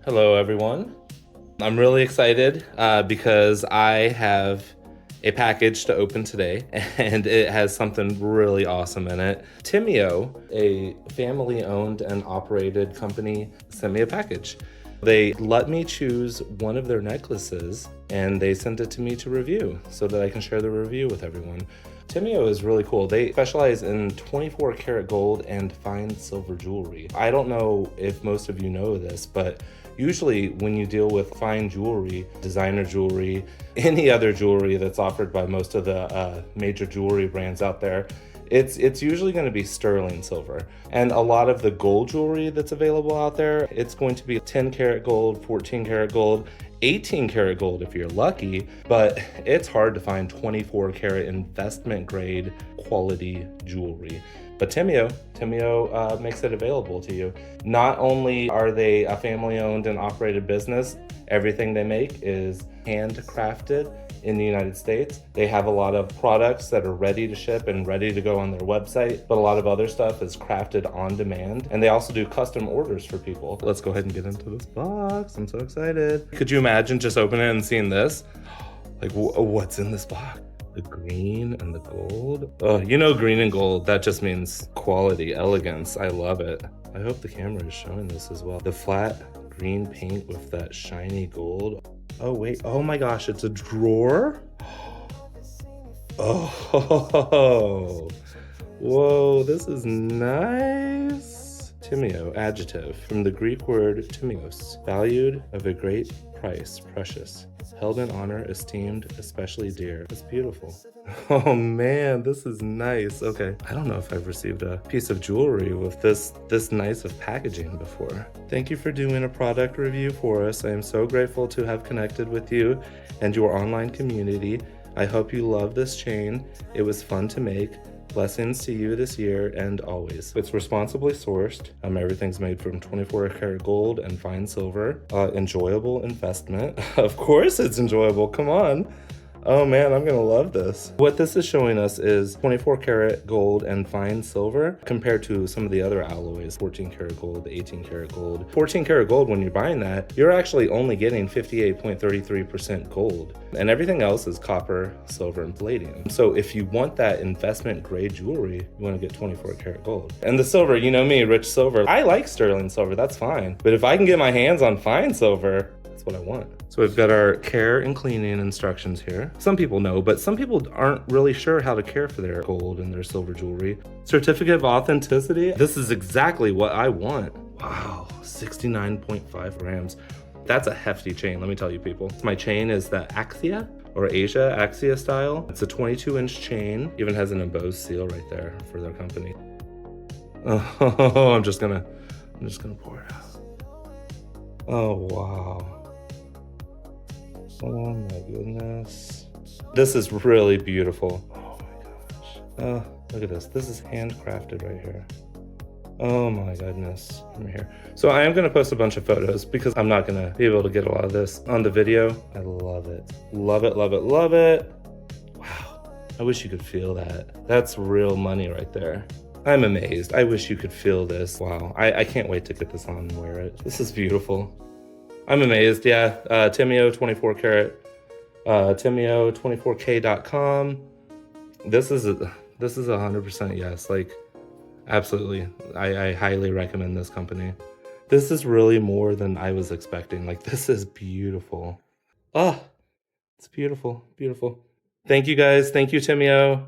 Hello, everyone. I'm really excited because I have a package to open today and it has something really awesome in it. Timio, a family owned and operated company, sent me a package. They let me choose one of their necklaces and they sent it to me to review so that I can share the review with everyone. Timio is really cool. They specialize in 24 karat gold and fine silver jewelry. I don't know if most of you know this, but usually when you deal with fine jewelry, designer jewelry, any other jewelry that's offered by most of the major jewelry brands out there, it's usually going to be sterling silver. And a lot of the gold jewelry that's available out there, it's going to be 10 karat gold, 14 karat gold, 18 karat gold if you're lucky, but it's hard to find 24 karat investment grade quality jewelry. But Timio makes it available to you. Not only are they a family owned and operated business, everything they make is handcrafted in the United States. They have a lot of products that are ready to ship and ready to go on their website, but a lot of other stuff is crafted on demand. And they also do custom orders for people. Let's go ahead and get into this box. I'm so excited. Could you imagine just opening it and seeing this? Like, what's in this box? The green and the gold. Oh, you know, green and gold, that just means quality, elegance. I love it. I hope the camera is showing this as well. The flat green paint with that shiny gold. Oh wait, oh my gosh, it's a drawer? Oh, whoa, this is nice. Timio, adjective, from the Greek word timios, valued, of a great price, precious, held in honor, esteemed, especially dear. It's beautiful. Oh man, this is nice. Okay, I don't know if I've received a piece of jewelry with this nice of packaging before. Thank you for doing a product review for us. I am so grateful to have connected with you and your online community. I hope you love this chain. It was fun to make. Blessings to you this year and always. It's responsibly sourced. Everything's made from 24 karat gold and fine silver. Enjoyable investment. Of course it's enjoyable, come on. Oh man, I'm gonna love this. What this is showing us is 24 karat gold and fine silver compared to some of the other alloys, 14 karat gold, 18 karat gold. 14 karat gold, when you're buying that, you're actually only getting 58.33% gold. And everything else is copper, silver, and palladium. So if you want that investment grade jewelry, you wanna get 24 karat gold. And the silver, you know me, rich silver. I like sterling silver, that's fine. But if I can get my hands on fine silver, that's what I want. So we've got our care and cleaning instructions here. Some people know, but some people aren't really sure how to care for their gold and their silver jewelry. Certificate of authenticity. This is exactly what I want. Wow, 69.5 grams. That's a hefty chain, let me tell you people. My chain is the Axia or Axia style. It's a 22-inch chain. Even has an embossed seal right there for their company. Oh, I'm just gonna pour it out. Oh, wow. Oh my goodness. This is really beautiful. Oh my gosh. Look at this. This is handcrafted right here. Oh my goodness. From here. So I am going to post a bunch of photos because I'm not going to be able to get a lot of this on the video. I love it. Love it, love it, love it. Wow. I wish you could feel that. That's real money right there. I'm amazed. I wish you could feel this. Wow. I can't wait to get this on and wear it. This is beautiful. I'm amazed, yeah. Timio 24 karat, Timio24k.com. This is 100% yes, like absolutely. I highly recommend this company. This is really more than I was expecting. Like this is beautiful. Oh, it's beautiful, beautiful. Thank you guys. Thank you, Timio.